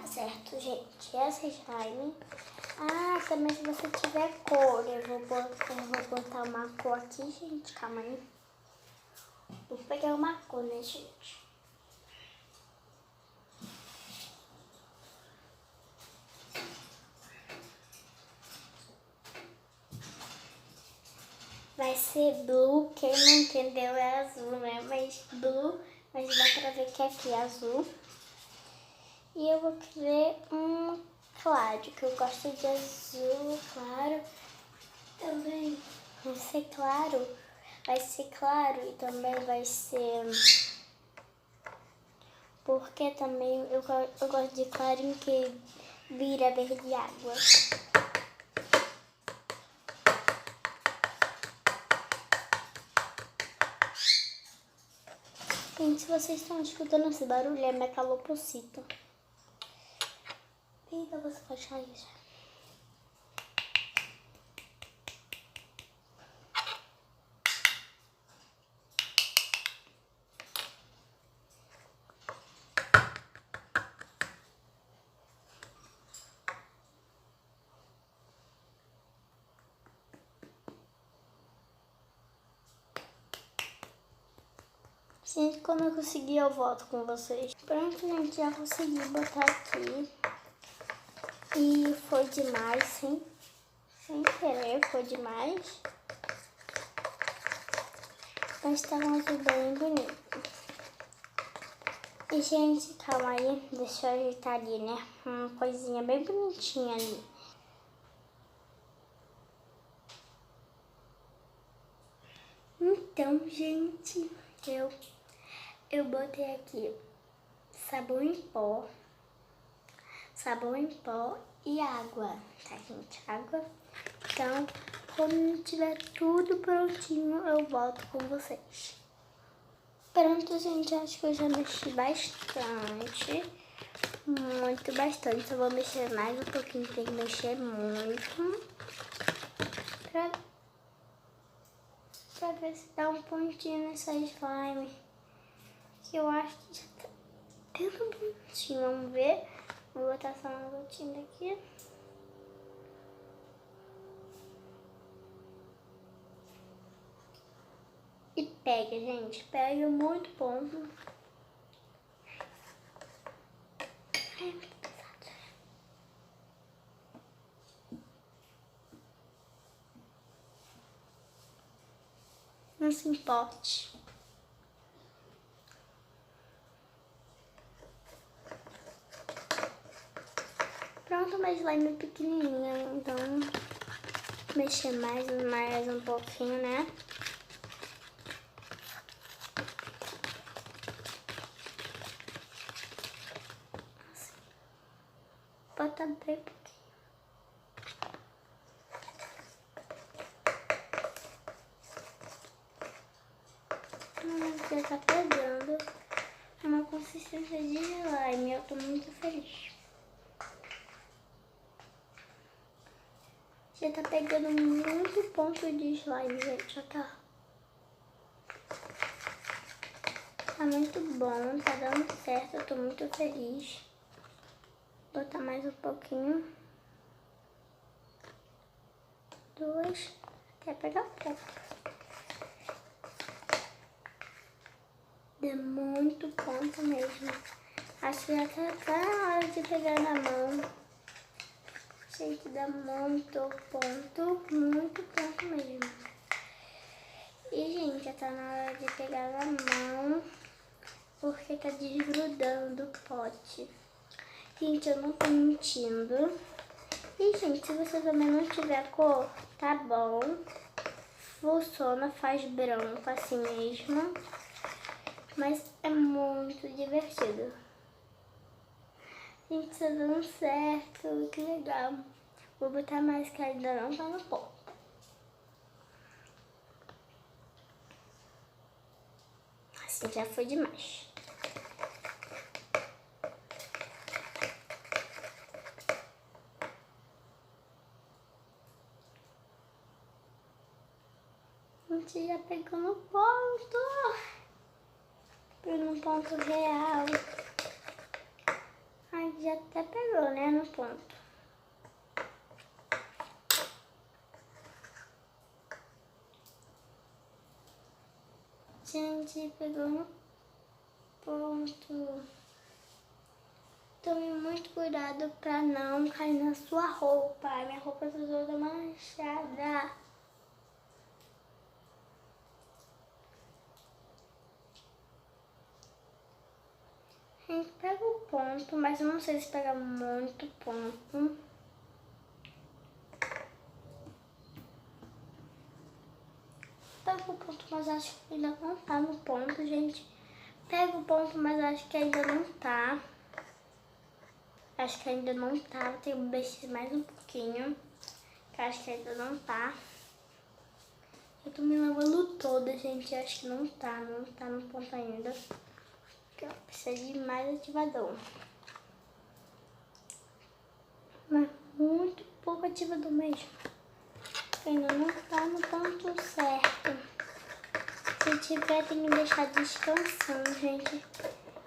certo, gente? Essa slime. Ah, também se você tiver cor, eu vou botar uma cor aqui, gente. Calma aí. Vou pegar uma cor, né, gente? Vai ser blue, quem não entendeu é azul, né? Mas blue, mas dá pra ver que aqui é azul. E eu vou querer um claro, que eu gosto de azul, claro. Também vai ser claro. Vai ser claro e também vai ser... Porque também eu gosto de clarinho que vira verde água. Gente, se vocês estão escutando esse barulho, é minha calopsita. Eita, você pode achar isso. Gente, como eu consegui, eu volto com vocês. Pronto, gente, já consegui botar aqui. E foi demais, sem querer, foi demais. Mas tá um azul bem bonito. E, gente, calma aí, deixa eu ajeitar ali, né? Uma coisinha bem bonitinha ali. Então, gente, eu botei aqui sabão em pó e água, tá, gente? Água. Então, quando tiver tudo prontinho, eu volto com vocês. Pronto, gente, acho que eu já mexi bastante. Muito bastante. Só vou mexer mais um pouquinho, tem que mexer muito. Pra ver se dá um pontinho nessa slime. Que eu acho que já tá tendo um pontinho. Vamos ver. Vou botar só uma gotinha aqui. E pega, gente. Pega muito ponto. Ai, muito pesado. Não se importe. Pronto, uma slime pequenininha. Então, mexer mais um pouquinho, né? Bota bem pouquinho. Já tá pegando uma consistência de slime. Eu tô muito feliz. Já tá pegando muito ponto de slime, gente. Já tá. Tá muito bom, tá dando certo. Eu tô muito feliz. Vou botar mais um pouquinho. 2, até pegar pouco. Deu muito ponto mesmo. Acho que já tá na hora de pegar na mão. Gente, dá muito ponto mesmo. E, gente, já tá na hora de pegar na mão, porque tá desgrudando o pote. Gente, eu não tô mentindo. E, gente, se você também não tiver cor, tá bom. Funciona, faz branco assim mesmo. Mas é muito divertido. Gente, tá dando certo, que legal. Vou botar mais que ainda não tá no pó. Assim já foi demais. A gente já pegou no ponto. Pegou no ponto real. Ai, já até pegou, né, no ponto. Gente, pegou no ponto. Tome muito cuidado pra não cair na sua roupa. Minha roupa tá toda manchada. A gente pega o ponto, mas eu não sei se pega muito ponto. Pega o ponto, mas acho que ainda não tá no ponto, gente. Pega o ponto, mas acho que ainda não tá. Acho que ainda não tá. Vou ter que mexer mais um pouquinho. Que acho que ainda não tá. Eu tô me lavando toda, gente. Acho que não tá no ponto ainda. Precisa de mais ativador. Mas muito pouco ativador mesmo. Ainda não tá no ponto certo. Se tiver, tem que deixar descansando, gente.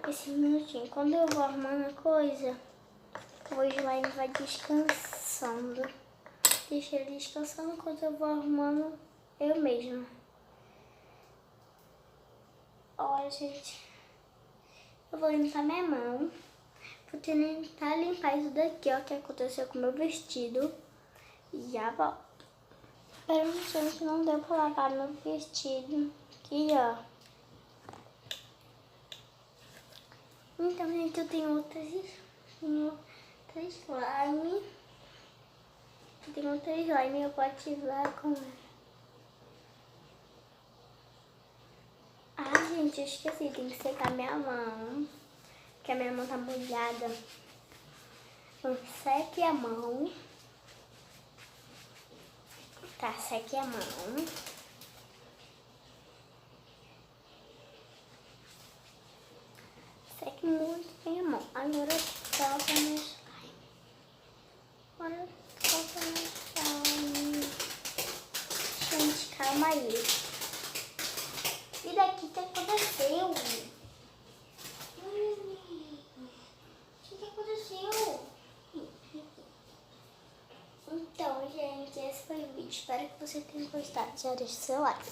Esse minutinho. Quando eu vou arrumando a coisa, o slime vai descansando. Deixa ele descansando enquanto eu vou arrumando eu mesma. Olha, gente. Eu vou limpar minha mão. Vou tentar limpar isso daqui, ó, que aconteceu com o meu vestido. E já volto. Espera um instante, não deu pra lavar meu vestido. Aqui, ó. Então, gente, eu tenho outras slime. Tem outra slime, eu vou ativar com ela. Ah, gente, eu esqueci, tem que secar minha mão. Que a minha mão tá molhada. Então, seque a mão. Tá, seque a mão. Seque muito bem a mão. Agora toca no slime. Agora toca no slime. Gente, calma aí. E daqui o que aconteceu? O que aconteceu? Então, gente, esse foi o vídeo. Espero que você tenha gostado. Já deixa o seu like.